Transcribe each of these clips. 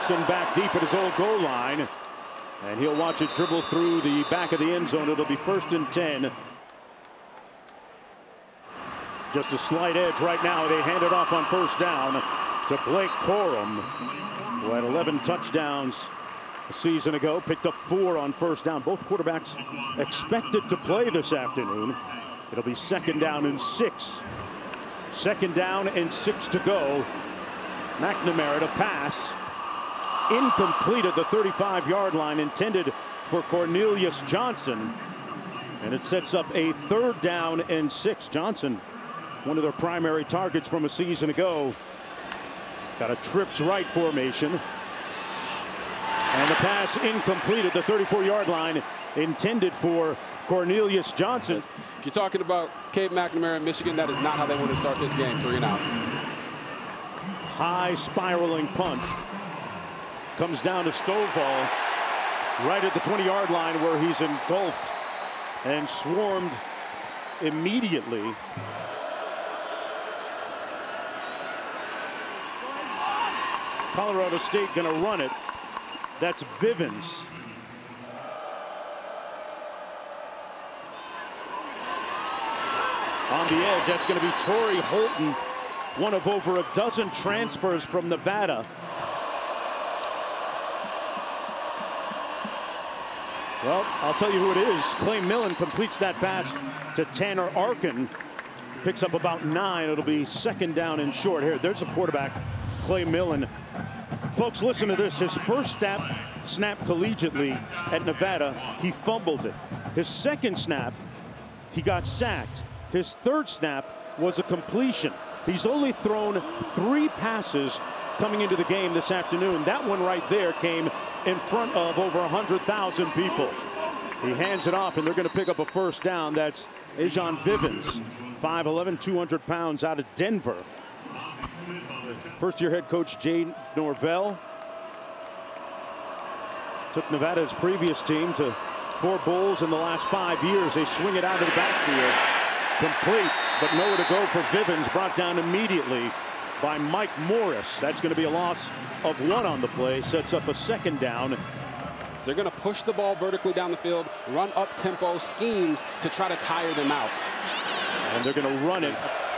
Wilson back deep at his old goal line. And he'll watch it dribble through the back of the end zone. It'll be 1st and 10. Just a slight edge right now. They hand it off on 1st down to Blake Corum, who had 11 touchdowns a season ago, picked up 4 on 1st down. Both quarterbacks expected to play this afternoon. It'll be 2nd down and 6. 2nd down and 6 to go. McNamara to pass. Incomplete at the 35-yard line, intended for Cornelius Johnson. And it sets up a 3rd down and 6. Johnson, one of their primary targets from a season ago. Got a trips right formation. And the pass incomplete at the 34-yard line, intended for Cornelius Johnson. If you're talking about Cade McNamara in Michigan, that is not how they want to start this game, 3 and out. High spiraling punt. Comes down to Stovall right at the 20-yard line, where he's engulfed and swarmed immediately. Colorado State going to run it. That's Vivens. On the edge, that's going to be Torrey Holton, one of over a dozen transfers from Nevada. Well, I'll tell you who it is. Clay Millen completes that pass to Tanner Arkin. Picks up about 9. It'll be 2nd down and short. Here, there's a quarterback, Clay Millen. Folks, listen to this. His first snap collegiately at Nevada, he fumbled it. His 2nd snap, he got sacked. His 3rd snap was a completion. He's only thrown 3 passes coming into the game this afternoon. That one right there came in front of over 100,000 people. He hands it off, and they're going to pick up a 1st down. That's Ajon Vivens, 5'11", 200 pounds, out of Denver. First-year head coach Jay Norvell took Nevada's previous team to 4 bowls in the last 5 years. They swing it out of the backfield. Complete, but nowhere to go for Vivens. Brought down immediately by Mike Morris. That's going to be a loss of 1 on the play. Sets up a 2nd down. So they're going to push the ball vertically down the field, run up-tempo schemes to try to tire them out. And they're going to run it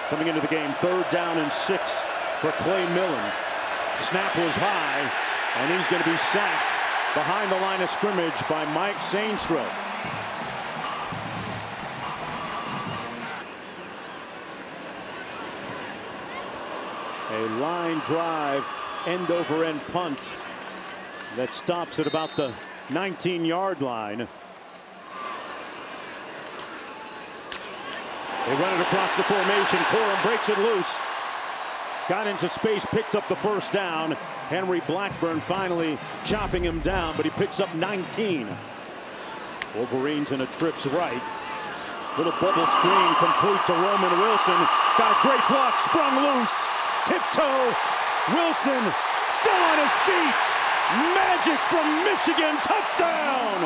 coming into the game. 3rd down and 6 for Clay Millen. Snap was high, and he's going to be sacked behind the line of scrimmage by Mike Sainstro. A line drive, end-over-end punt that stops at about the 19-yard line. They run it across the formation. Corum breaks it loose. Got into space, picked up the 1st down. Henry Blackburn finally chopping him down, but he picks up 19. Wolverines in a trips right. Little bubble screen complete to Roman Wilson. Got a great block, sprung loose. Tiptoe. Wilson still on his feet. Magic from Michigan. Touchdown.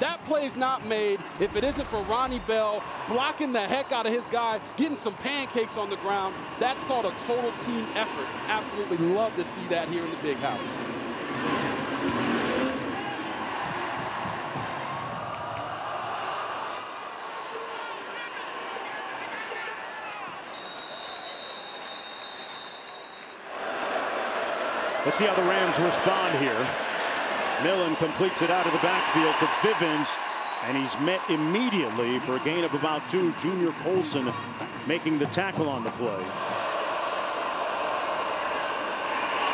That play's not made if it isn't for Ronnie Bell blocking the heck out of his guy, getting some pancakes on the ground. That's called a total team effort. Absolutely love to see that here in the Big House. Let's see how the Rams respond here. Millen completes it out of the backfield to Vivens, and he's met immediately for a gain of about 2. Junior Colson making the tackle on the play.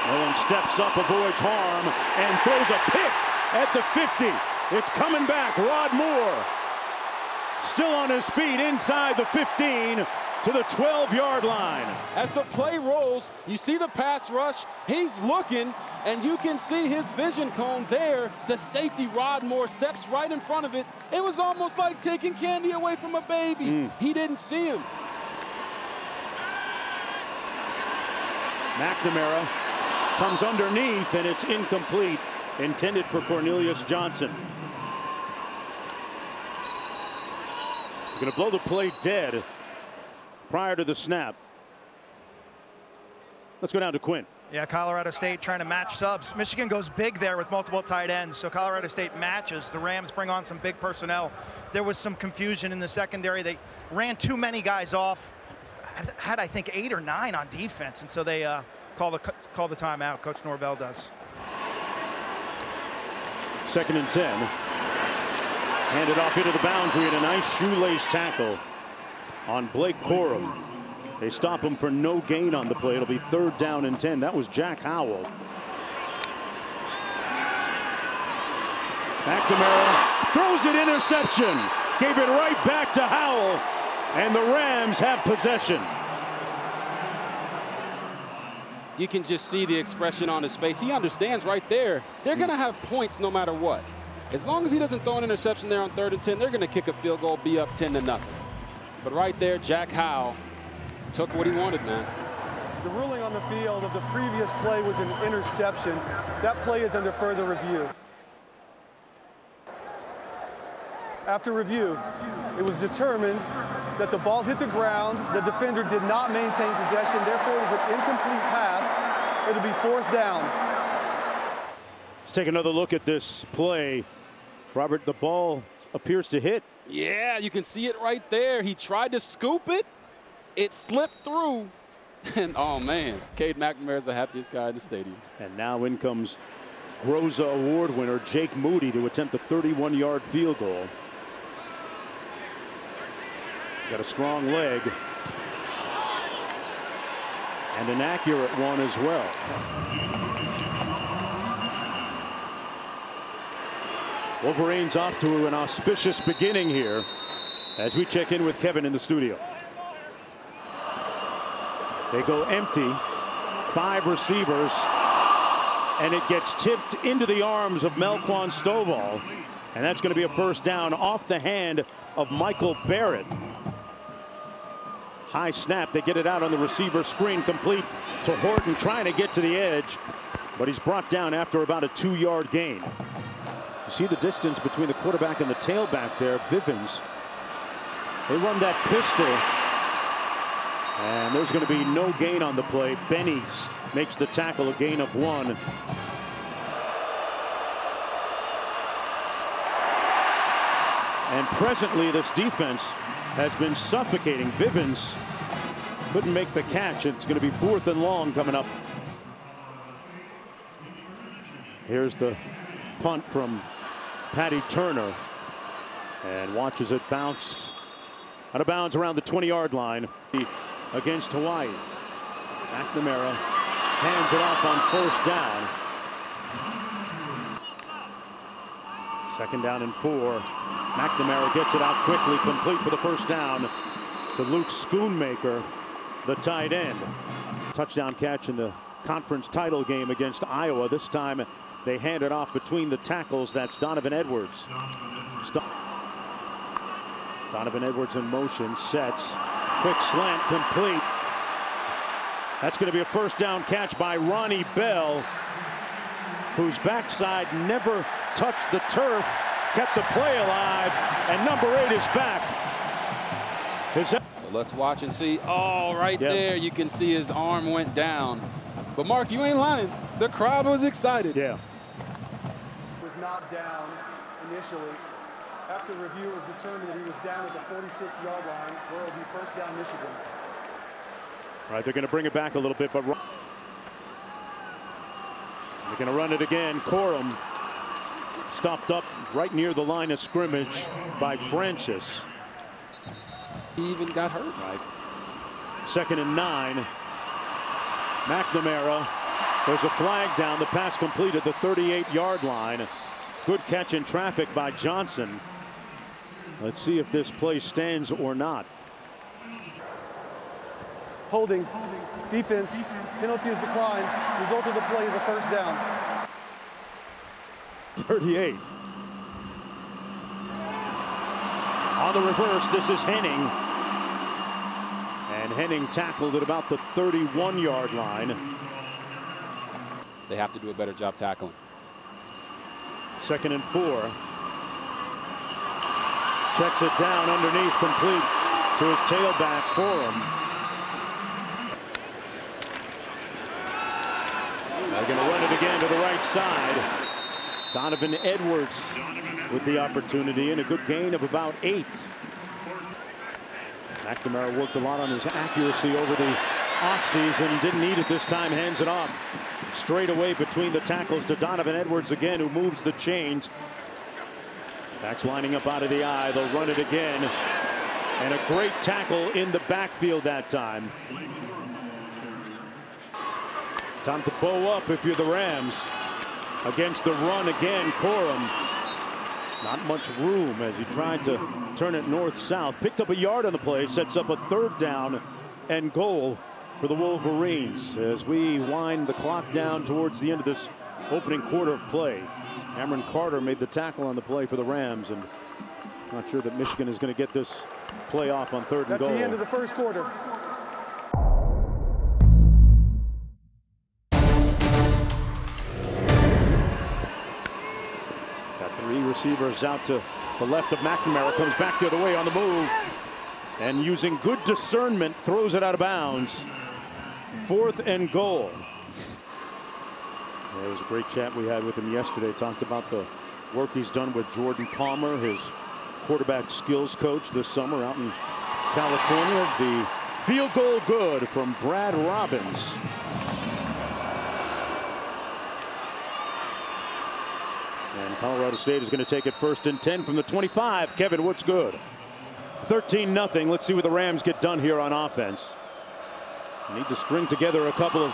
Millen steps up, avoids harm, and throws a pick at the 50. It's coming back. Rod Moore still on his feet inside the 15 to the 12-yard line. As the play rolls, you see the pass rush. He's looking, and you can see his vision cone there. The safety, Rod Moore, steps right in front of it. It was almost like taking candy away from a baby. He didn't see him. McNamara comes underneath, and it's incomplete. Intended for Cornelius Johnson. Going to blow the play dead prior to the snap. Let's go down to Quinn. Yeah, Colorado State trying to match subs. Michigan goes big there with multiple tight ends, so Colorado State matches. The Rams bring on some big personnel. There was some confusion in the secondary. They ran too many guys off. Had, I think, 8 or 9 on defense, and so they call the timeout. Coach Norvell does. 2nd and 10. Handed off into the boundary and a nice shoelace tackle on Blake Corum. They stop him for no gain on the play. It'll be 3rd down and 10. That was Jack Howell. McNamara throws it, interception. Gave it right back to Howell. And the Rams have possession. You can just see the expression on his face. He understands right there. They're going to have points no matter what. As long as he doesn't throw an interception there on 3rd and 10, they're going to kick a field goal, be up 10-0. But right there, Jack Howell took what he wanted, man. The ruling on the field of the previous play was an interception. That play is under further review. After review, it was determined that the ball hit the ground, the defender did not maintain possession, therefore it was an incomplete pass. It'll be 4th down. Let's take another look at this play. Robert, the ball appears to hit. Yeah, you can see it right there. He tried to scoop it. It slipped through. And, oh, man, Cade McNamara is the happiest guy in the stadium. And now in comes Groza Award winner Jake Moody to attempt the 31-yard field goal. He's got a strong leg. And an accurate one as well. Wolverines off to an auspicious beginning here as we check in with Kevin in the studio. They go empty, 5 receivers, and it gets tipped into the arms of Melquan Stovall, and that's going to be a 1st down off the hand of Michael Barrett. High snap, they get it out on the receiver screen, complete to Horton, trying to get to the edge, but he's brought down after about a 2-yard gain. You see the distance between the quarterback and the tailback there, Vivens. They run that pistol. And there's going to be no gain on the play. Bennies makes the tackle, a gain of 1. And presently this defense has been suffocating. Vivens couldn't make the catch. It's going to be 4th and long coming up. Here's the punt from Patty Turner. And watches it bounce out of bounds around the 20-yard line. Against Hawaii. McNamara hands it off on 1st down. 2nd down and 4. McNamara gets it out quickly, complete for the 1st down to Luke Schoonmaker, the tight end. Touchdown catch in the conference title game against Iowa. This time they hand it off between the tackles. That's Donovan Edwards. Donovan Edwards in motion, sets. Quick slant, complete. That's going to be a 1st down catch by Ronnie Bell, whose backside never touched the turf, kept the play alive, and number 8 is back. So let's watch and see. Oh, right there, you can see his arm went down. But Mark, you ain't lying. The crowd was excited. Yeah. Was not down initially. After review, it was determined that he was down at the 46-yard line, where it will be 1st down Michigan. All right, they're going to bring it back a little bit, but they're going to run it again. Corum stopped up right near the line of scrimmage by Francis. He even got hurt. Right. 2nd and 9. McNamara. There's a flag down. The pass complete at the 38-yard line. Good catch in traffic by Johnson. Let's see if this play stands or not. Holding. Defense. Penalty is declined. Result of the play is a 1st down. 38. On the reverse, this is Henning. And Henning tackled at about the 31-yard line. They have to do a better job tackling. 2nd and 4. Checks it down underneath, complete to his tailback, Corum. They're going to run it again to the right side. Donovan Edwards with the opportunity and a good gain of about 8. McNamara worked a lot on his accuracy over the offseason. Didn't need it this time. Hands it off straight away between the tackles to Donovan Edwards again, who moves the chains. Backs lining up out of the eye. They'll run it again. And a great tackle in the backfield that time. Time to bow up if you're the Rams. Against the run again, Corum. Not much room as he tried to turn it north-south. Picked up a yard on the play. Sets up a 3rd down and goal for the Wolverines as we wind the clock down towards the end of this opening quarter of play. Cameron Carter made the tackle on the play for the Rams, and not sure that Michigan is going to get this play off on 3rd and goal. That's the end of the first quarter. Got 3 receivers out to the left of McNamara. Comes back the other way on the move. And using good discernment, throws it out of bounds. 4th and goal. It was a great chat we had with him yesterday. Talked about the work he's done with Jordan Palmer, his quarterback skills coach this summer out in California. The field goal good from Brad Robbins. And Colorado State is going to take it 1st and 10 from the 25. Kevin, what's good? 13-0. Let's see what the Rams get done here on offense. Need to string together a couple of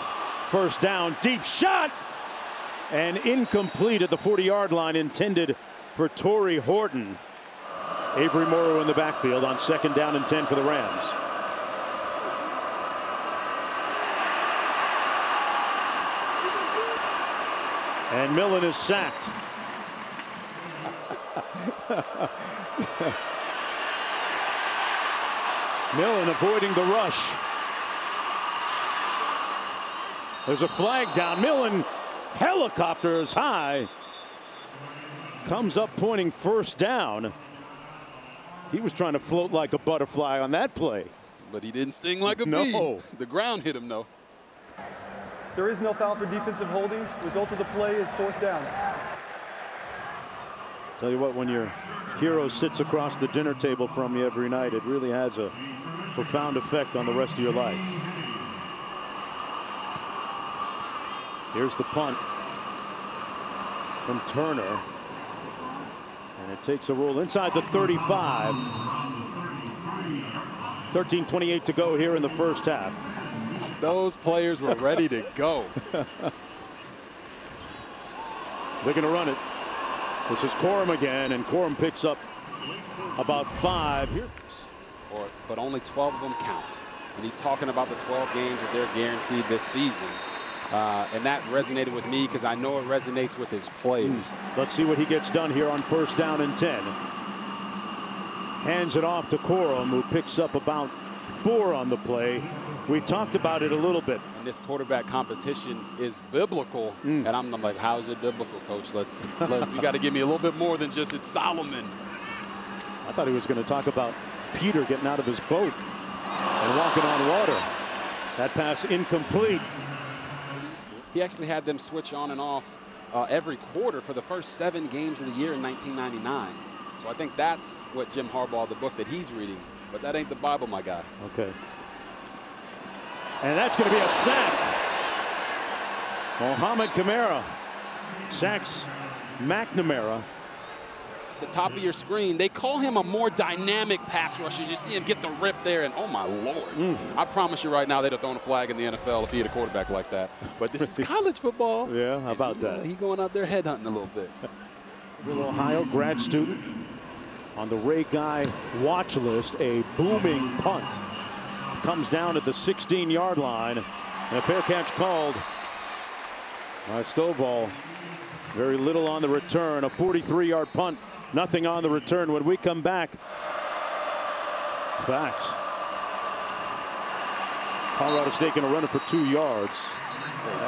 first down. Deep shot! And incomplete at the 40-yard line, intended for Torrey Horton. Avery Morrow in the backfield on 2nd down and 10 for the Rams. And Millen is sacked. Millen avoiding the rush. There's a flag down. Millen helicopters high. Comes up pointing 1st down. He was trying to float like a butterfly on that play. But he didn't sting like a bee. The ground hit him, though. There is no foul for defensive holding. Result of the play is 4th down. Tell you what, when your hero sits across the dinner table from you every night, it really has a profound effect on the rest of your life. Here's the punt from Turner. And it takes a roll inside the 35. 13:28 to go here in the first half. Those players were ready to go. They're going to run it. This is Corum again, and Corum picks up about 5 here. But only 12 of them count. And he's talking about the 12 games that they're guaranteed this season. And that resonated with me because I know it resonates with his players. Let's see what he gets done here on 1st down and 10. Hands it off to Corum, who picks up about 4 on the play. We've talked about it a little bit. And this quarterback competition is biblical. And I'm like, how is it biblical, Coach? You got to give me a little bit more than just it's Solomon. I thought he was going to talk about Peter getting out of his boat and walking on water. That pass incomplete. He actually had them switch on and off every quarter for the first 7 games of the year in 1999. So I think that's what Jim Harbaugh, the book that he's reading. But that ain't the Bible, my guy. Okay. And that's going to be a sack. Mohamed Kamara sacks McNamara. The top of your screen, they call him a more dynamic pass rusher. You see him get the rip there, and oh my Lord. I promise you right now they'd have thrown a flag in the NFL if he had a quarterback like that. But this is college football. Yeah, how about that? He going out there headhunting a little bit. Little Ohio grad student on the Ray Guy watch list. A booming punt comes down at the 16-yard line, and a fair catch called by Stovall. Very little on the return. A 43-yard punt. Nothing on the return. When we come back, facts. Colorado State going to run it for 2 yards.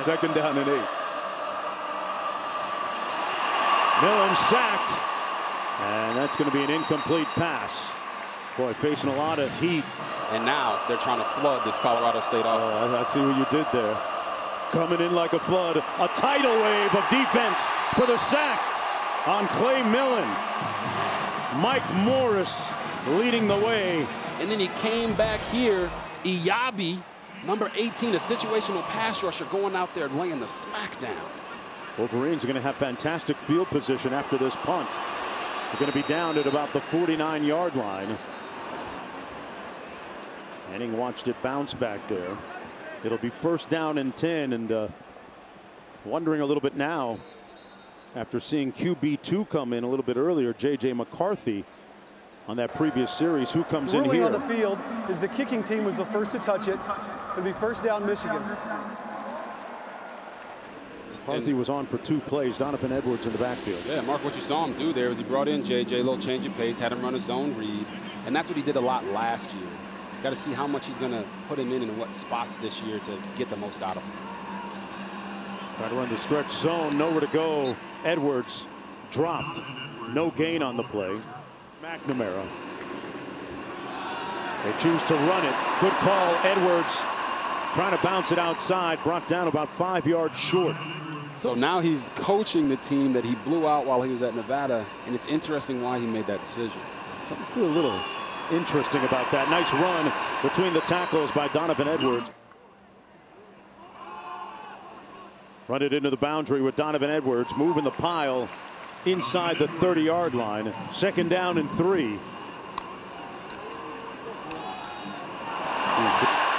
2nd down and 8. Millen sacked. And that's going to be an incomplete pass. Boy, facing a lot of heat. And now they're trying to flood this Colorado State offense. I see what you did there. Coming in like a flood, a tidal wave of defense for the sack on Clay Millen. Mike Morris leading the way. And then he came back here, Iyabi, number 18, a situational pass rusher, going out there laying the smack down. Wolverines are going to have fantastic field position after this punt. They're going to be down at about the 49-yard line. Henning watched it bounce back there. It'll be first down and 10, and wondering a little bit now, after seeing QB2 come in a little bit earlier, J.J. McCarthy on that previous series, who comes in here? On the field is the kicking team was the first to touch it. It'll be first down, Michigan. McCarthy was on for 2 plays. Donovan Edwards in the backfield. Yeah, Mark, what you saw him do there was he brought in J.J., a little change of pace, had him run a zone read, and that's what he did a lot last year. Got to see how much he's going to put him in and what spots this year to get the most out of him. Try to run the stretch zone, nowhere to go. Edwards dropped. No gain on the play. McNamara. They choose to run it. Good call. Edwards trying to bounce it outside. Brought down about 5 yards short. So now he's coaching the team that he blew out while he was at Nevada, and it's interesting why he made that decision. Something feel a little interesting about that. Nice run between the tackles by Donovan Edwards. Run it into the boundary with Donovan Edwards, moving the pile inside the 30-yard line. Second down and 3.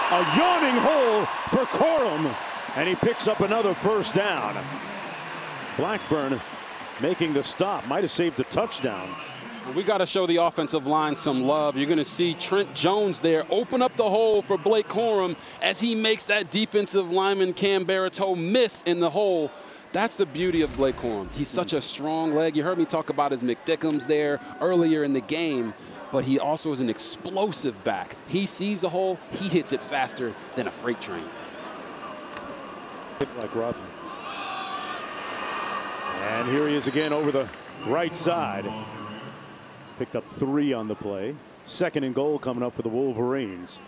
A yawning hole for Corum, and he picks up another first down. Blackburn making the stop, might have saved a touchdown. We got to show the offensive line some love. You're going to see Trent Jones there open up the hole for Blake Corum as he makes that defensive lineman Cam Baratow miss in the hole. That's the beauty of Blake Corum. He's such a strong leg. You heard me talk about his McDickums there earlier in the game, but he also is an explosive back. He sees a hole, he hits it faster than a freight train. Like Robin. And here he is again over the right side. Picked up 3 on the play. Second and goal coming up for the Wolverines.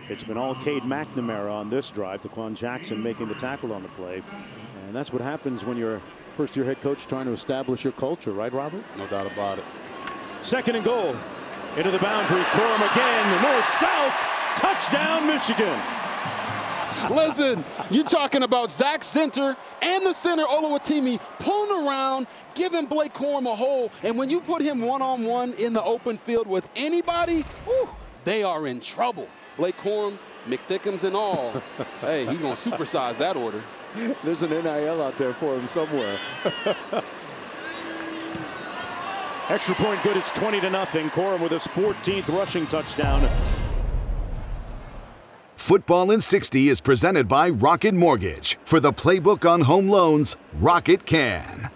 It's been all Cade McNamara on this drive. Daquan Jackson making the tackle on the play. And that's what happens when you're a first-year head coach trying to establish your culture, right, Robert? No doubt about it. Second and goal. Into the boundary. Corum again. North-south. Touchdown, Michigan. Listen, you're talking about Zach Center and the center, Oluwatimi, pulling around, giving Blake Corum a hole. And when you put him one-on-one in the open field with anybody, whew, they are in trouble. Blake Corum, McDickums and all. Hey, he's going to supersize that order. There's an NIL out there for him somewhere. Extra point good. It's 20-0. Corum with his 14th rushing touchdown. Football in 60 is presented by Rocket Mortgage. For the playbook on home loans, Rocket can.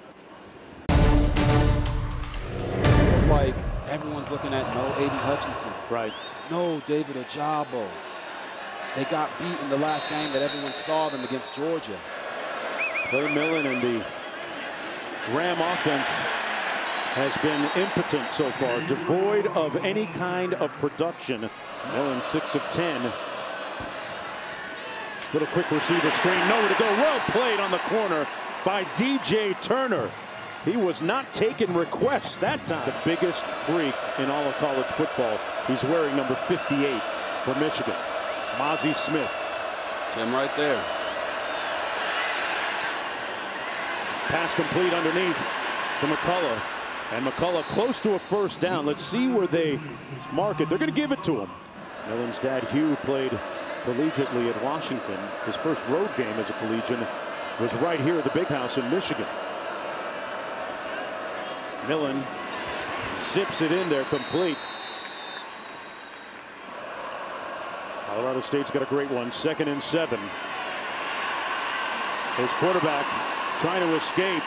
It's like everyone's looking at no Aiden Hutchinson. Right. No David Ojabo. They got beat in the last game that everyone saw them against Georgia. Clay Millen and the Ram offense has been impotent so far, devoid of any kind of production. Millen 6 of 10. Little quick receiver screen, nowhere to go. Well played on the corner by DJ Turner. He was not taking requests that time. The biggest freak in all of college football. He's wearing number 58 for Michigan. Mozzie Smith. It's him right there. Pass complete underneath to McCullough. And McCullough close to a first down. Let's see where they mark it. They're going to give it to him. Millen's dad, Hugh, played collegiately at Washington. His first road game as a collegian was right here at the Big House in Michigan. Millen zips it in there complete. Colorado State's got a great one. 2nd and 7. His quarterback trying to escape.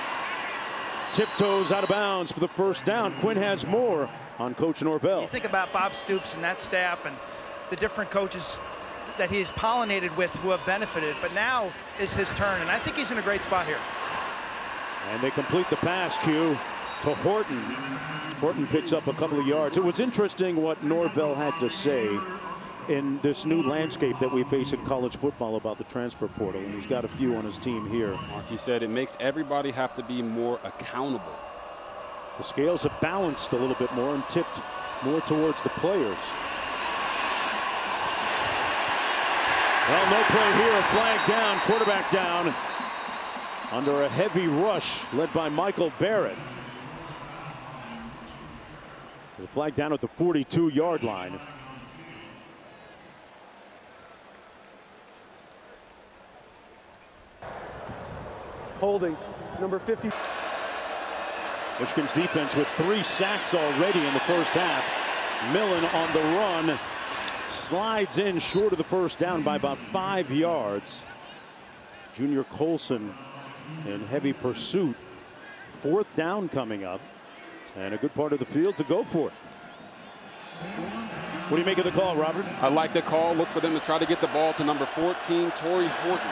Tiptoes out of bounds for the first down. Quinn has more on Coach Norvell. You think about Bob Stoops and that staff and the different coaches that he's pollinated with who have benefited, but now is his turn, and I think he's in a great spot here. And they complete the pass, Q, to Horton. Horton picks up a couple of yards. It was interesting what Norvell had to say in this new landscape that we face in college football about the transfer portal, and he's got a few on his team here. Like you said, it makes everybody have to be more accountable. The scales have balanced a little bit more and tipped more towards the players. Well, no play here, a flag down, quarterback down under a heavy rush led by Michael Barrett. The flag down at the 42-yard line. Holding, number 50. Michigan's defense with 3 sacks already in the first half. Millen on the run. Slides in short of the first down by about 5 yards. Junior Colson in heavy pursuit. 4th down coming up. And a good part of the field to go for it. What do you make of the call, Robert? I like the call. Look for them to try to get the ball to number 14, Torrey Horton.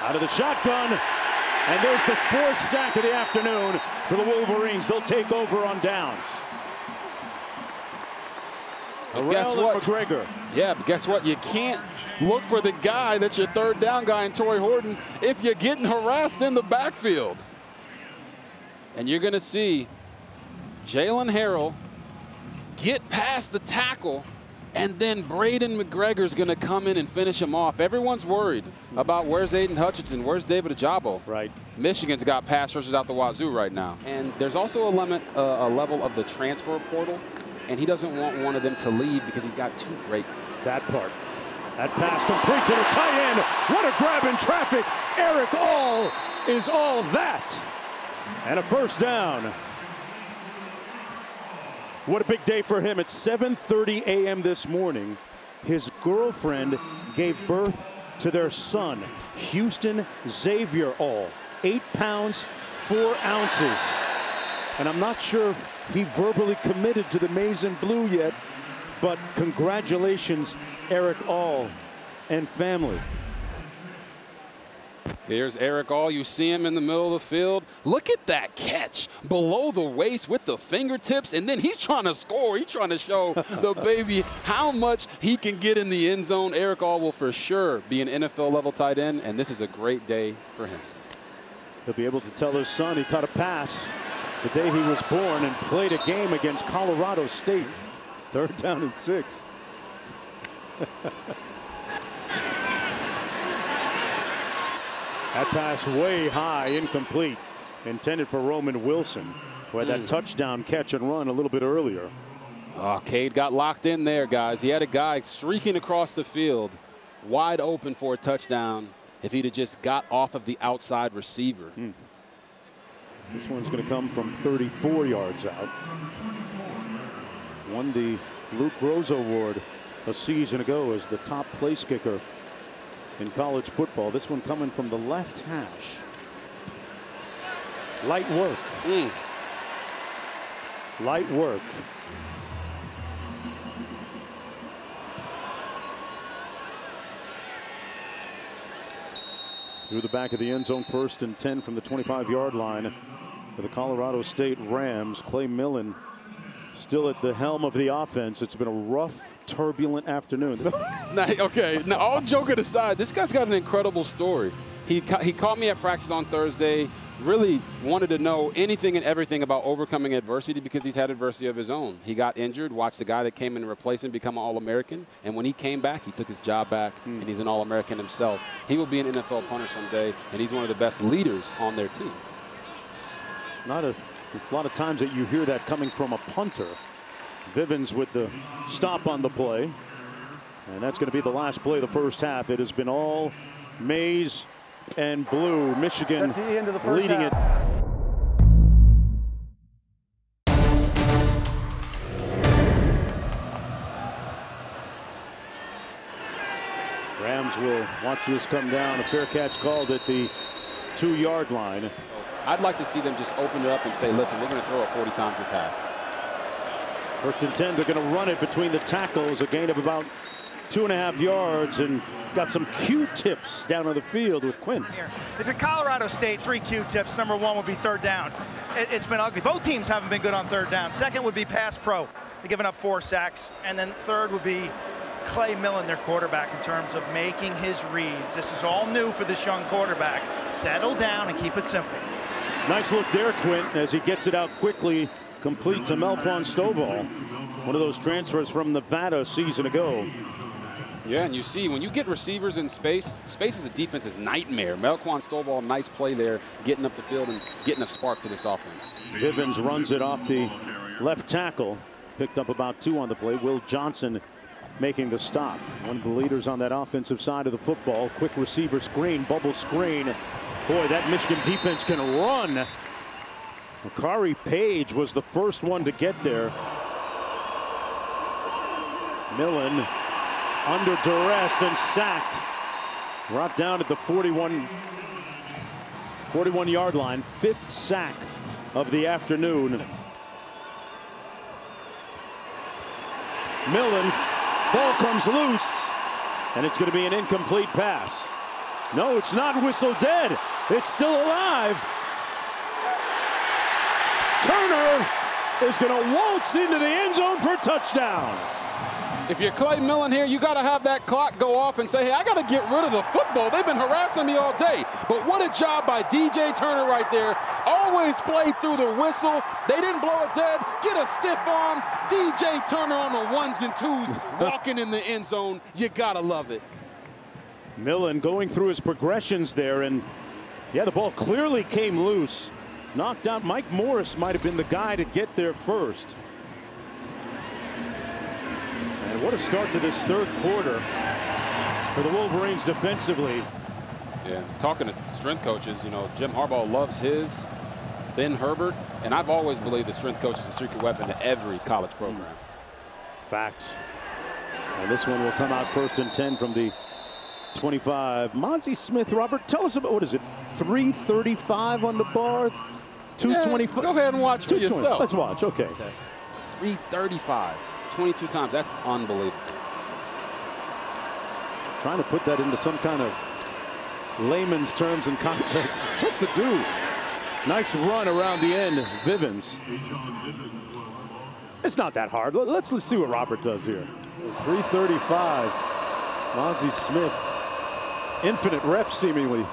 Out of the shotgun. And there's the 4th sack of the afternoon for the Wolverines. They'll take over on downs. Guess what? McGregor. Yeah, but guess what? You can't look for the guy that's your 3rd down guy in Torrey Horton if you're getting harassed in the backfield. And you're going to see Jalen Harrell get past the tackle, and then Braden McGregor's going to come in and finish him off. Everyone's worried about where's Aiden Hutchinson, where's David Ajabo. Right. Michigan's got pass rushers out the wazoo right now. And there's also a level of the transfer portal, and he doesn't want one of them to leave because he's got 2 great ones. That part. That pass complete to the tight end. What a grab in traffic. Eric All is all that. And a first down. What a big day for him. At 7:30 a.m. this morning, his girlfriend gave birth to their son, Houston Xavier All. 8 pounds, 4 ounces. And I'm not sure if he verbally committed to the maize and blue yet, but congratulations, Eric All and family. Here's Eric All. You see him in the middle of the field. Look at that catch below the waist with the fingertips, and then he's trying to score. He's trying to show the baby how much he can get in the end zone. Eric All will for sure be an NFL-level tight end, and this is a great day for him. He'll be able to tell his son he caught a pass the day he was born and played a game against Colorado State. 3rd down and 6. That pass way high, incomplete. Intended for Roman Wilson, who had that touchdown catch and run a little bit earlier. Oh, Cade got locked in there, guys. He had a guy streaking across the field, wide open for a touchdown if he'd have just got off of the outside receiver. This one's going to come from 34 yards out. Won the Luke Groza Award a season ago as the top place kicker in college football. This one coming from the left hash. Light work. Light work. Through the back of the end zone, 1st and 10 from the 25-yard line for the Colorado State Rams. Clay Millen still at the helm of the offense. It's been a rough, turbulent afternoon. Okay, now all joking aside, this guy's got an incredible story. He caught me at practice on Thursday, really wanted to know anything and everything about overcoming adversity because he's had adversity of his own. He got injured, watched the guy that came in and replaced him become an All-American, and when he came back, he took his job back, and he's an All-American himself. He will be an NFL punter someday, and he's one of the best leaders on their team. Not a lot of times that you hear that coming from a punter. Vivens with the stop on the play. And that's going to be the last play of the first half. It has been all maize and blue. Michigan That's the end of the first leading half. Rams will watch this come down. A fair catch called at the 2-yard line. I'd like to see them just open it up and say, listen, we're going to throw it 40 times this half. 1st and 10, they're going to run it between the tackles, a gain of about 2.5 yards, and got some Q-tips down on the field with Quint. If you're Colorado State, 3 Q-tips. Number 1 would be 3rd down. It's been ugly. Both teams haven't been good on 3rd down. 2nd would be pass pro. They've given up 4 sacks. And then third would be Clay Millen, their quarterback, in terms of making his reads. This is all new for this young quarterback. Settle down and keep it simple. Nice look there, Quint, as he gets it out quickly, complete to Melquan Stovall, one of those transfers from Nevada a season ago. Yeah, and you see, when you get receivers in space, space is a defense's nightmare. Melquan Stovall, nice play there, getting up the field and getting a spark to this offense. Vivens runs it off the left tackle, picked up about 2 on the play. Will Johnson making the stop. One of the leaders on that offensive side of the football. Quick receiver screen, bubble screen. Boy, that Michigan defense can run. Makari Page was the first one to get there. Millen under duress and sacked. Brought down at the 41-yard line. 5th sack of the afternoon. Millen, ball comes loose, and it's going to be an incomplete pass. No, it's not whistle dead. It's still alive. Turner is going to waltz into the end zone for a touchdown. If you're Clay Millen here, you got to have that clock go off and say, hey, I got to get rid of the football. They've been harassing me all day. But what a job by DJ Turner right there. Always played through the whistle. They didn't blow it dead. Get a stiff arm. DJ Turner on the 1s and 2s, walking in the end zone. You got to love it. Millen going through his progressions there, and yeah, the ball clearly came loose. Knocked out. Mike Morris might have been the guy to get there first. And what a start to this 3rd quarter for the Wolverines defensively. Yeah, talking to strength coaches, you know, Jim Harbaugh loves his, Ben Herbert, and I've always believed the strength coach is a secret weapon to every college program. Facts. And this one will come out 1st and 10 from the 25. Mozzie Smith, Robert, tell us about, what is it, 335 on the bar? 225? Yeah, go ahead and watch for yourself. Let's watch, okay. 335, 22 times, that's unbelievable. Trying to put that into some kind of layman's terms and context. It's tough to do. Nice run around the end, Vivens. It's not that hard. Let's see what Robert does here. 335. Mozzie Smith. Infinite reps seemingly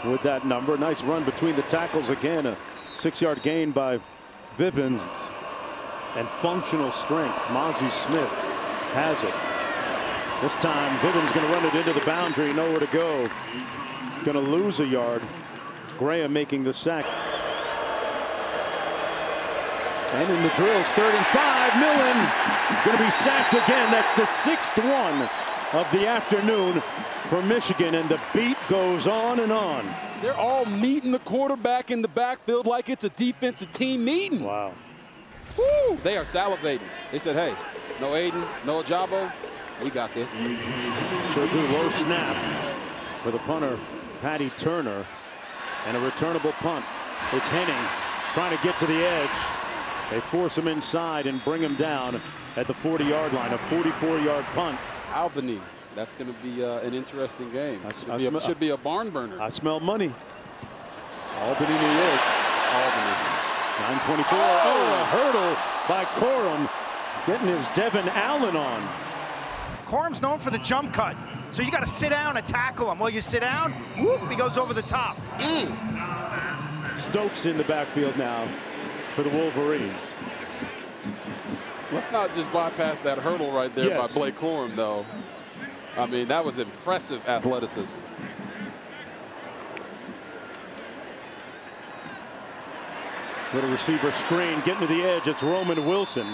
with that number. Nice run between the tackles again. A 6-yard gain by Vivens. And functional strength. Mozzie Smith has it. This time Vivens going to run it into the boundary. Nowhere to go. Going to lose a yard. Graham making the sack. And in the drills, 3rd and 5. Millen going to be sacked again. That's the 6th one of the afternoon for Michigan, and the beat goes on and on. They're all meeting the quarterback in the backfield like it's a defensive team meeting. Wow. Woo! They are salivating. They said, hey, no Aiden, no Ajabo, we got this. Sure do. Low snap for the punter, Patty Turner, and a returnable punt. It's Henning trying to get to the edge. They force him inside and bring him down at the 40-yard line. A 44-yard punt. Albany, that's going to be an interesting game. Should be a barn burner. I smell money. Albany, New York. Albany. 9:24. Oh, a hurdle by Corum, getting his Devin Allen on. Corum's known for the jump cut, so you got to sit down and tackle him. Well, you sit down, whoop, he goes over the top. Stokes in the backfield now for the Wolverines. Let's not just bypass that hurdle right there by Blake Corum, though. I mean, that was impressive athleticism. Little receiver screen, getting to the edge. It's Roman Wilson.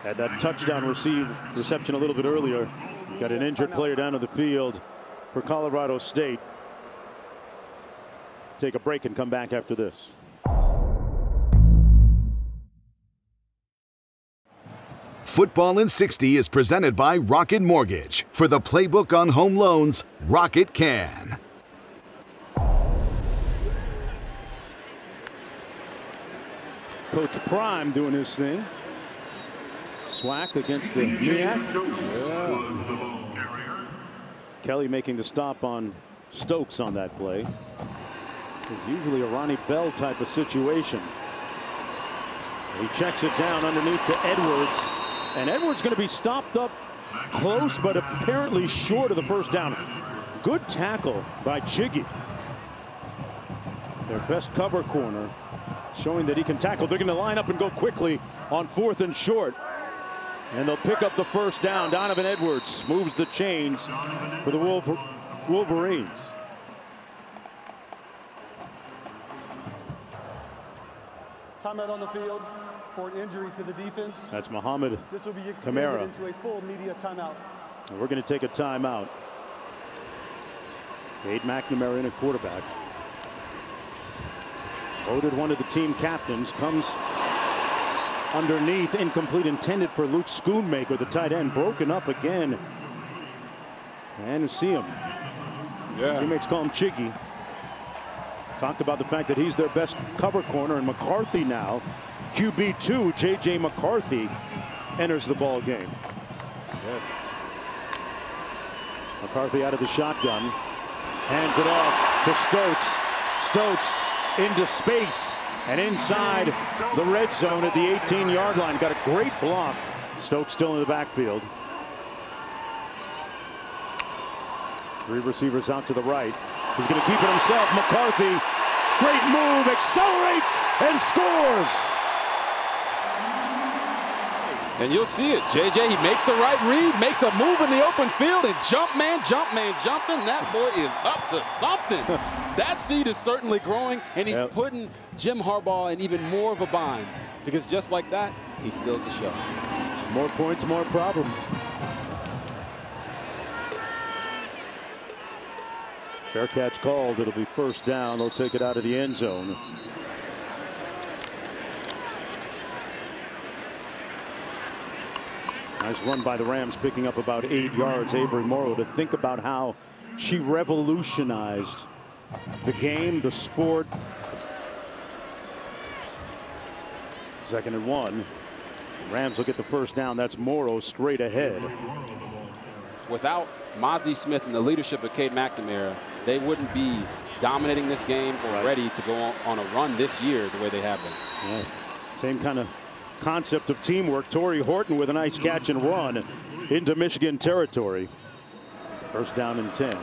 Had that touchdown reception a little bit earlier. Got an injured player down to the field for Colorado State. Take a break and come back after this. Football in 60 is presented by Rocket Mortgage. For the playbook on home loans, Rocket can. Coach Prime doing his thing. Swack against the Miak. Yeah. Kelly making the stop on Stokes on that play. It's usually a Ronnie Bell type of situation. He checks it down underneath to Edwards. And Edwards going to be stopped up close, but apparently short of the first down. Good tackle by Chiggy. Their best cover corner, showing that he can tackle. They're going to line up and go quickly on 4th and short. And they'll pick up the first down. Donovan Edwards moves the chains for the Wolverines. Timeout on the field for an injury to the defense. That's Mohamed This will be extended Kamara. into a full media timeout. And we're going to take a timeout. Cade McNamara in a quarterback. Loaded, one of the team captains, comes underneath, incomplete, intended for Luke Schoonmaker, the tight end, broken up again. And you see him. Yeah. Teammates call him Chiggy. Talked about the fact that he's their best cover corner, and McCarthy now, QB2, J.J. McCarthy, enters the ball game. Good. McCarthy out of the shotgun, hands it off to Stokes. Stokes into space and inside the red zone at the 18-yard line. Got a great block. Stokes still in the backfield. 3 receivers out to the right. He's going to keep it himself. McCarthy, great move, accelerates and scores. And you'll see it. JJ, he makes the right read, makes a move in the open field, and jump man jumping. That boy is up to something. That seed is certainly growing, and he's putting Jim Harbaugh in even more of a bind, because just like that, he steals the show. More points, more problems. Fair catch called. It'll be first down. They'll take it out of the end zone. Nice run by the Rams, picking up about 8 yards. Avery Morrow, to think about how she revolutionized the game, the sport. 2nd and 1. Rams will get the first down. That's Morrow straight ahead. Without Mozzie Smith and the leadership of Cade McNamara, they wouldn't be dominating this game or ready to go on a run this year the way they have been. Yeah. Same kind of concept of teamwork. Torrey Horton with a nice catch and run into Michigan territory. First down and 10.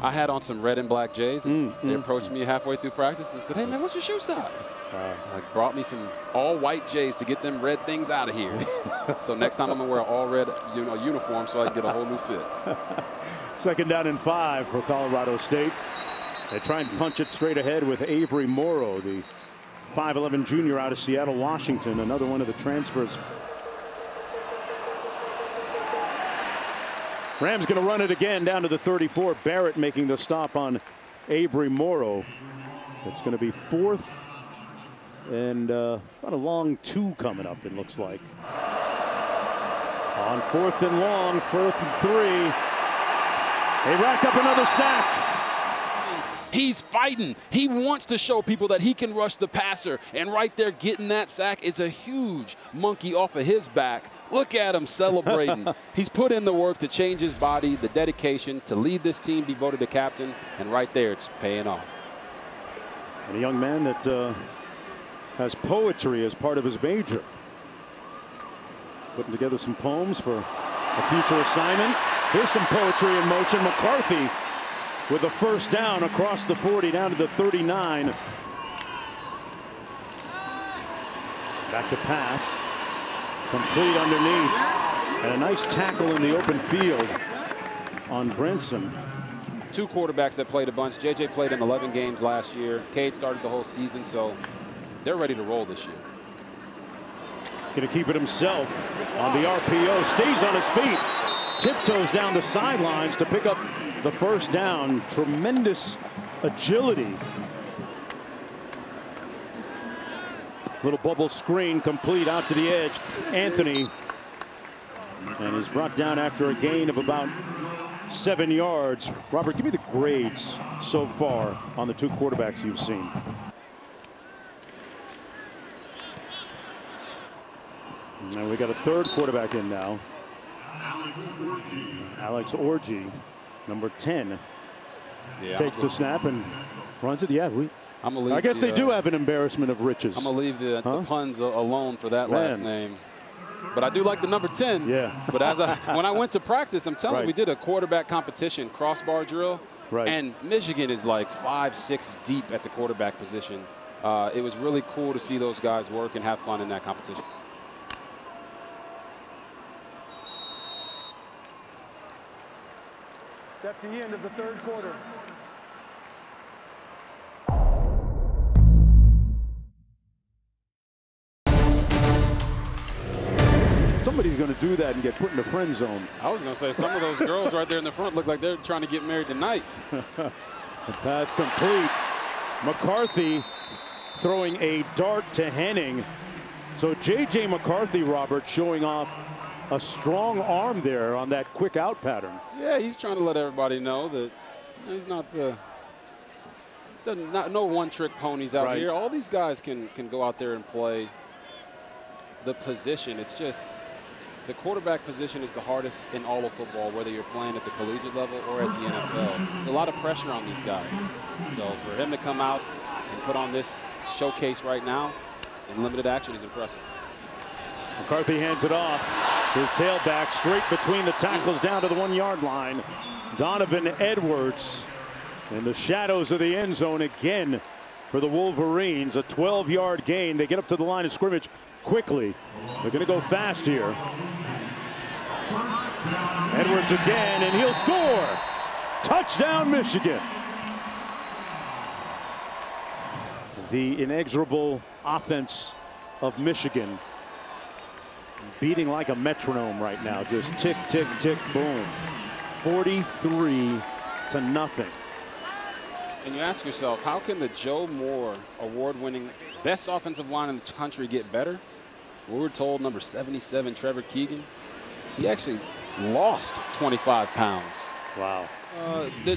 I had on some red and black J's, and they approached me halfway through practice and said, "Hey man, what's your shoe size?" Like, brought me some all white J's to get them red things out of here. So next time I'm gonna wear an all red, uniform so I can get a whole new fit. 2nd down and 5 for Colorado State. They try and punch it straight ahead with Avery Morrow, the 5'11" junior out of Seattle, Washington, another one of the transfers. Rams going to run it again down to the 34. Barrett making the stop on Avery Morrow. It's going to be 4th and about a long 2 coming up, it looks like. On 4th and long, 4th and 3. They rack up another sack. He's fighting. He wants to show people that he can rush the passer. And right there getting that sack is a huge monkey off of his back. Look at him celebrating. He's put in the work to change his body, the dedication to lead this team, be voted the captain. And right there, it's paying off. And a young man that has poetry as part of his major. Putting together some poems for a future assignment. Here's some poetry in motion. McCarthy with a first down across the 40 down to the 39. Back to pass. Complete underneath. And a nice tackle in the open field on Brinson. 2 quarterbacks that played a bunch. JJ played in 11 games last year. Cade started the whole season, so they're ready to roll this year. He's going to keep it himself on the RPO. Stays on his feet. Tiptoes down the sidelines to pick up the first down. Tremendous agility. Little bubble screen complete out to the edge. Anthony. And is brought down after a gain of about 7 yards. Robert, give me the grades so far on the 2 quarterbacks you've seen. And we got a 3rd quarterback in now. Alex Orji, number 10. takes the snap and runs it. Yeah, I guess they do have an embarrassment of riches. I'm going to leave the puns alone for that last name. But I do like the number 10. Yeah. But when I went to practice, I'm telling you, we did a quarterback competition crossbar drill. Right. And Michigan is like 5, 6 deep at the quarterback position. It was really cool to see those guys work and have fun in that competition. That's the end of the third quarter. Somebody's going to do that and get put in the friend zone. I was going to say, some of those girls right there in the front look like they're trying to get married tonight. The pass complete. McCarthy throwing a dart to Henning. So J.J. McCarthy, Robert, showing off a strong arm there on that quick out pattern. Yeah, he's trying to let everybody know that he's not no one-trick ponies out here. All these guys can go out there and play the position. It's just the quarterback position is the hardest in all of football, whether you're playing at the collegiate level or at the NFL. There's a lot of pressure on these guys. So for him to come out and put on this showcase right now in limited action is impressive. McCarthy hands it off to the tailback, straight between the tackles down to the 1-yard line. Donovan Edwards in the shadows of the end zone again for the Wolverines. A 12-yard gain. They get up to the line of scrimmage quickly. They're going to go fast here. Edwards again, and he'll score. Touchdown, Michigan. The inexorable offense of Michigan beating like a metronome right now. Just tick, tick, tick, boom. 43-0. And you ask yourself, how can the Joe Moore award-winning best offensive line in the country get better? We were told number 77, Trevor Keegan, he actually lost 25 pounds. Wow.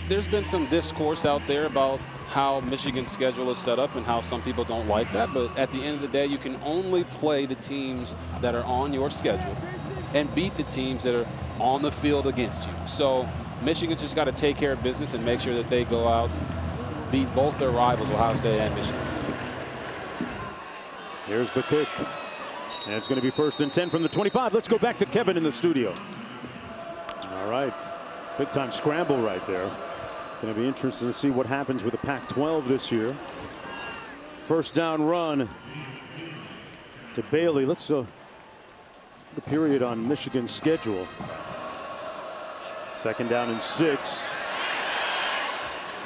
There's been some discourse out there about how Michigan's schedule is set up and how some people don't like that. But at the end of the day, you can only play the teams that are on your schedule and beat the teams that are on the field against you. So Michigan's just got to take care of business and make sure that they go out, beat both their rivals, Ohio State and Michigan. Here's the kick. And it's going to be 1st and 10 from the 25. Let's go back to Kevin in the studio. All right. Big time scramble right there. Going to be interesting to see what happens with the Pac-12 this year. First down run to Bailey. Let's the period on Michigan's schedule. 2nd down and 6.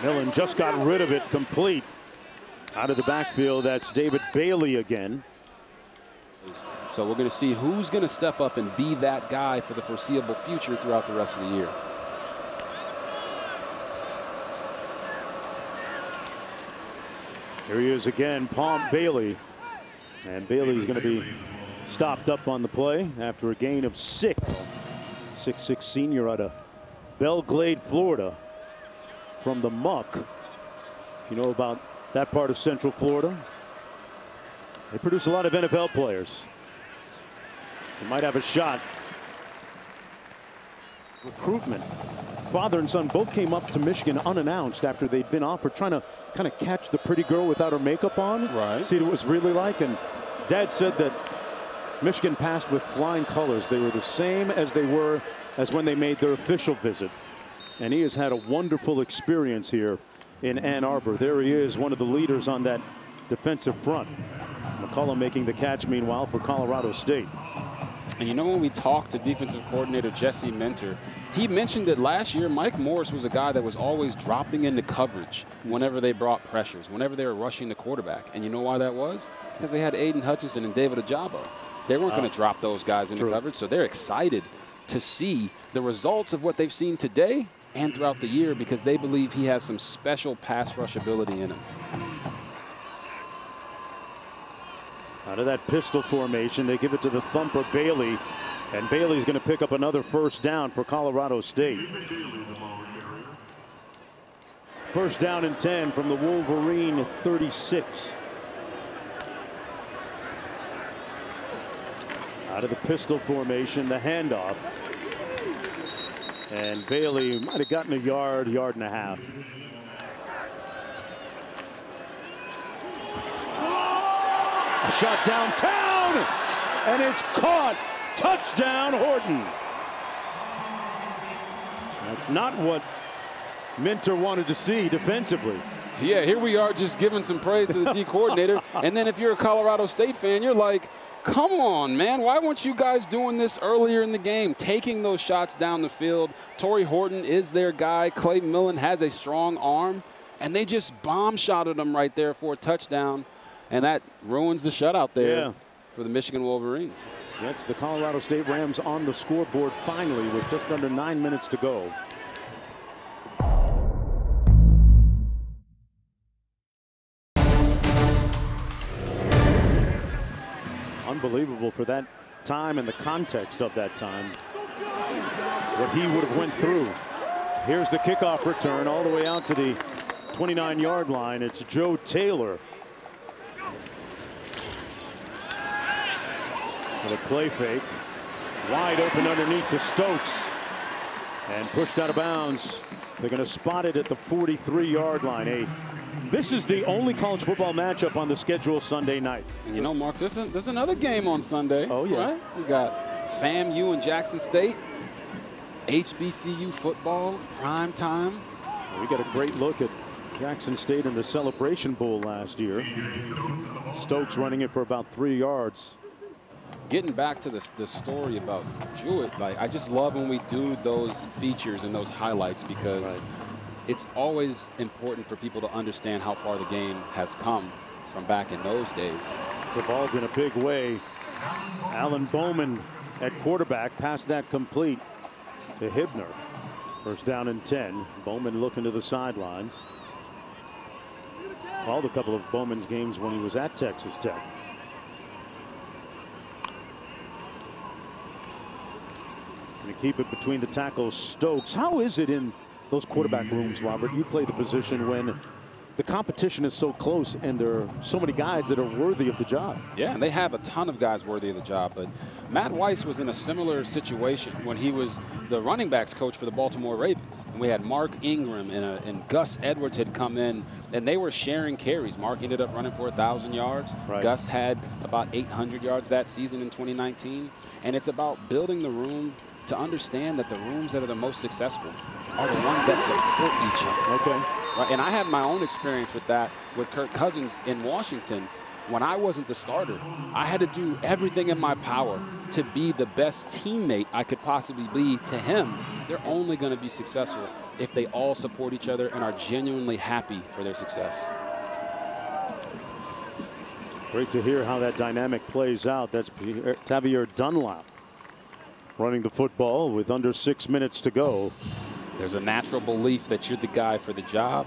Millen just got rid of it complete. Out of the backfield, that's David Bailey again. So we're going to see who's going to step up and be that guy for the foreseeable future throughout the rest of the year. Here he is again, Palm Bailey. And Bailey's going to be stopped up on the play after a gain of 6. 6'6" senior out of Belglade, Florida, from the Muck. If you know about that part of Central Florida, they produce a lot of NFL players. They might have a shot. Recruitment. Father and son both came up to Michigan unannounced after they'd been offered, trying to kind of catch the pretty girl without her makeup on. Right. See what it was really like. And Dad said that Michigan passed with flying colors. They were the same as they were as when they made their official visit. And he has had a wonderful experience here in Ann Arbor. There he is, one of the leaders on that defensive front. McCullough making the catch, meanwhile, for Colorado State. And you know, when we talked to defensive coordinator Jesse Minter, he mentioned that last year Mike Morris was a guy that was always dropping into coverage whenever they brought pressures, whenever they were rushing the quarterback. And you know why that was? It's because they had Aiden Hutchinson and David Ajabo. They weren't going to drop those guys into coverage, so they're excited to see the results of what they've seen today and throughout the year, because they believe he has some special pass rush ability in him. Out of that pistol formation, they give it to the thumper Bailey, and Bailey's going to pick up another 1st down for Colorado State. 1st down and 10 from the Wolverine 36. Out of the pistol formation, the handoff. And Bailey might have gotten a yard and a half. A shot downtown, and it's caught. Touchdown, Horton. That's not what Minter wanted to see defensively. Yeah, here we are just giving some praise to the D coordinator. And then if you're a Colorado State fan, you're like, come on, man. Why weren't you guys doing this earlier in the game, taking those shots down the field? Torrey Horton is their guy. Clay Millen has a strong arm. And they just bomb-shotted him right there for a touchdown. And that ruins the shutout there for the Michigan Wolverines. That's the Colorado State Rams on the scoreboard finally with just under 9 minutes to go. Unbelievable for that time and the context of that time. What he would have went through. Here's the kickoff return all the way out to the 29-yard line. It's Joe Taylor. The play fake. Wide open underneath to Stokes. And pushed out of bounds. They're going to spot it at the 43-yard line. This is the only college football matchup on the schedule Sunday night. And you know, Mark, there's another game on Sunday. Oh, yeah. Right? We got FAMU and Jackson State. HBCU football, prime time. We got a great look at Jackson State in the Celebration Bowl last year. Stokes running it for about 3 yards. Getting back to the story about Jewett, like, I just love when we do those features and those highlights because it's always important for people to understand how far the game has come from back in those days. It's evolved in a big way. Alan Bowman at quarterback, pass that complete to Hibner. First down and 10. Bowman looking to the sidelines. Called a couple of Bowman's games when he was at Texas Tech. Going to keep it between the tackles. Stokes. How is it in those quarterback rooms, Robert? You play the position when the competition is so close and there are so many guys that are worthy of the job. Yeah, and they have a ton of guys worthy of the job. But Matt Weiss was in a similar situation when he was the running backs coach for the Baltimore Ravens. And we had Mark Ingram and Gus Edwards had come in, and they were sharing carries. Mark ended up running for 1,000 yards. Right. Gus had about 800 yards that season in 2019. And it's about building the room to understand that the rooms that are the most successful are the ones that support each other. Okay. Right, and I have my own experience with that with Kirk Cousins in Washington. When I wasn't the starter, I had to do everything in my power to be the best teammate I could possibly be to him. They're only going to be successful if they all support each other and are genuinely happy for their success. Great to hear how that dynamic plays out. That's Tavier Dunlap running the football with under 6 minutes to go. There's a natural belief that you're the guy for the job.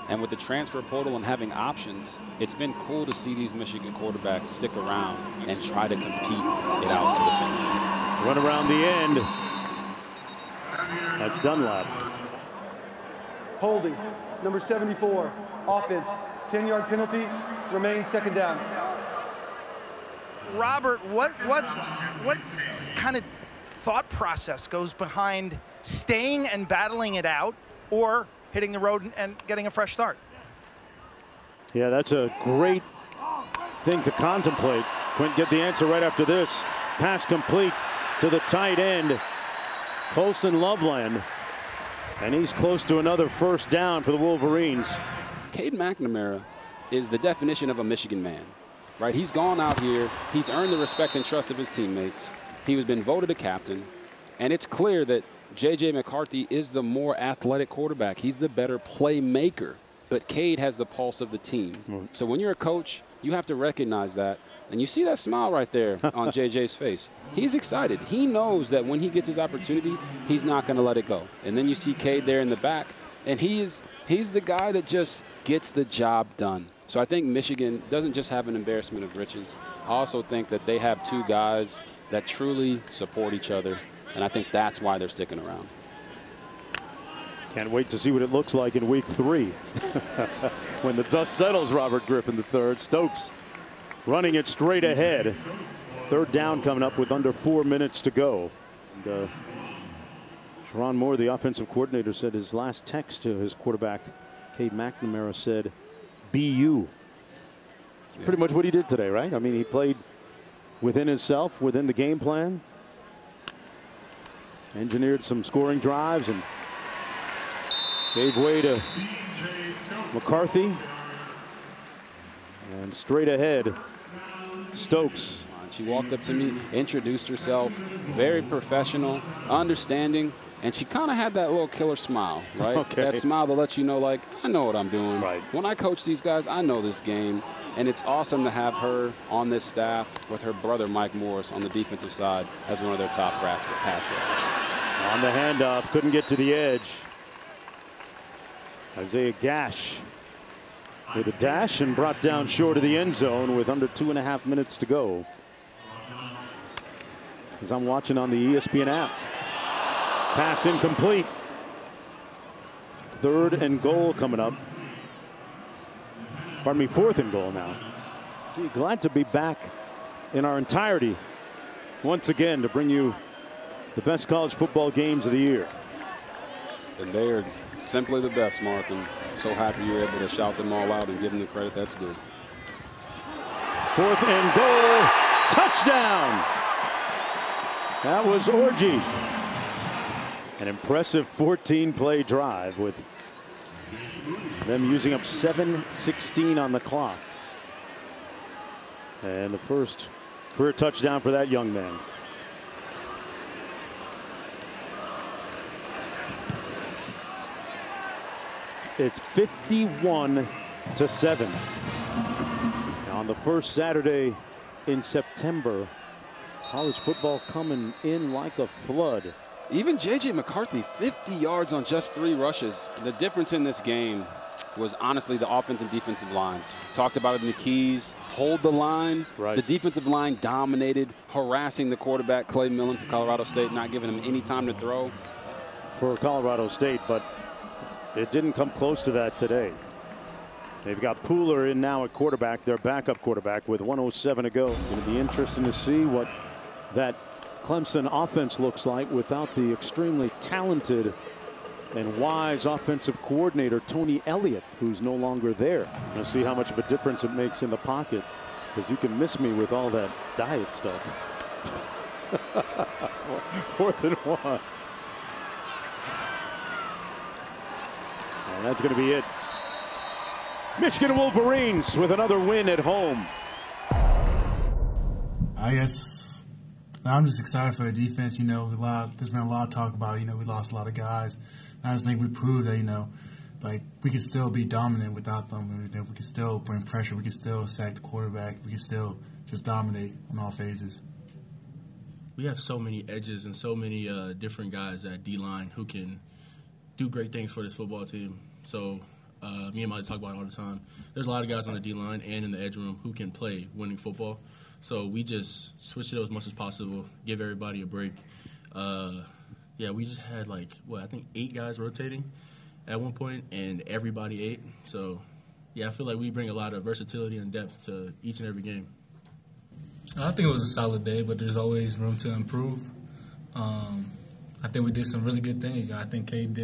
And with the transfer portal and having options, it's been cool to see these Michigan quarterbacks stick around and try to compete it out to the finish. Run around the end. That's Dunlap. Holding, number 74, offense, 10-yard penalty, remains second down. Robert, what kind of thought process goes behind staying and battling it out or hitting the road and getting a fresh start? Yeah, that's a great thing to contemplate. Quint, get the answer right after this. Pass complete to the tight end, Colson Loveland. And he's close to another first down for the Wolverines. Cade McNamara is the definition of a Michigan man, right? He's gone out here. He's earned the respect and trust of his teammates. He has been voted a captain. And it's clear that J.J. McCarthy is the more athletic quarterback. He's the better playmaker. But Cade has the pulse of the team. So when you're a coach, you have to recognize that. And you see that smile right there on J.J.'s face. He's excited. He knows that when he gets his opportunity, he's not going to let it go. And then you see Cade there in the back. And he's the guy that just gets the job done. So I think Michigan doesn't just have an embarrassment of riches. I also think that they have two guys that truly support each other. And I think that's why they're sticking around. Can't wait to see what it looks like in week 3. When the dust settles, Robert Griffin III. Stokes running it straight ahead. Third down coming up with under 4 minutes to go. And, Sharon Moore, the offensive coordinator, said his last text to his quarterback, Cade McNamara, said, "Be you." Pretty much what he did today, right? I mean, he played within himself, within the game plan. Engineered some scoring drives and gave way to McCarthy. And straight ahead, Stokes. She walked up to me, introduced herself, very professional, understanding, and she kind of had that little killer smile, right? Okay. That smile that lets you know, like, I know what I'm doing. Right. When I coach these guys, I know this game, and it's awesome to have her on this staff with her brother Mike Morris on the defensive side as one of their top pass rushers. On the handoff, couldn't get to the edge. Isaiah Gash with a dash and brought down short of the end zone with under 2.5 minutes to go. As I'm watching on the ESPN app. Pass incomplete. 3rd and goal coming up. Pardon me, 4th and goal now. Gee, glad to be back in our entirety once again to bring you the best college football games of the year. And they are simply the best, Mark, and so happy you're able to shout them all out and give them the credit that's due. 4th and goal. Touchdown. That was Orji. An impressive 14-play drive with them using up 7:16 on the clock. And the first career touchdown for that young man. It's 51-7. Now on the first Saturday in September, college football coming in like a flood. Even J.J. McCarthy, 50 yards on just 3 rushes. The difference in this game was honestly the offense and defensive lines. Talked about it in the keys. Hold the line. Right. The defensive line dominated, harassing the quarterback, Clay Millen from Colorado State, not giving him any time to throw. For Colorado State, but it didn't come close to that today. They've got Pooler in now at quarterback, their backup quarterback, with 1:07 to go. Going to be interesting to see what that Clemson offense looks like without the extremely talented and wise offensive coordinator Tony Elliott, who's no longer there. We'll see how much of a difference it makes in the pocket, because you can miss me with all that diet stuff. 4th and 1. And that's going to be it. Michigan Wolverines with another win at home. I guess I'm just excited for the defense. You know, there's been a lot of talk about, you know, we lost a lot of guys. I just think we proved that, you know, like we could still be dominant without them. We could still bring pressure. We could still sack the quarterback. We could still just dominate on all phases. We have so many edges and so many different guys at D-line who can do great things for this football team. So me and Molly talk about it all the time. There's a lot of guys on the D-line and in the edge room who can play winning football. So we just switch it up as much as possible, give everybody a break. Yeah, we just had I think 8 guys rotating at one point, and everybody ate. So, yeah, I feel like we bring a lot of versatility and depth to each and every game. I think it was a solid day, but there's always room to improve. I think we did some really good things. I think Cade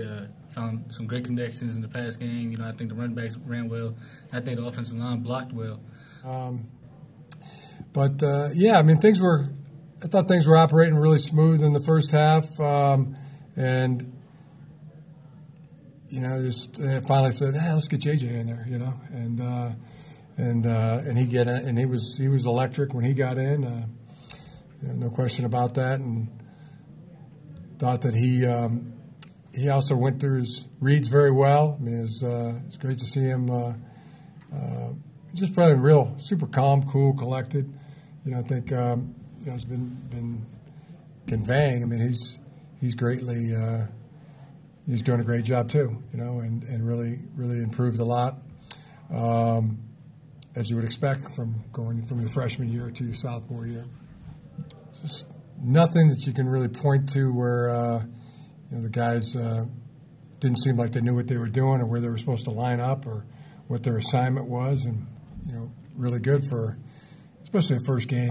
found some great connections in the pass game. I think the running backs ran well. I think the offensive line blocked well. Yeah, I mean, I thought things were operating really smooth in the first half, and just finally said, let's get JJ in there, and he was electric when he got in, no question about that, and thought that he also went through his reads very well. I mean, it's great to see him just probably real super calm, cool, collected. I think has been conveying. I mean, he's greatly he's doing a great job too. And really improved a lot, as you would expect from going from your freshman year to your sophomore year. Just nothing that you can really point to where the guys didn't seem like they knew what they were doing or where they were supposed to line up or what their assignment was, and really good for especially a first game.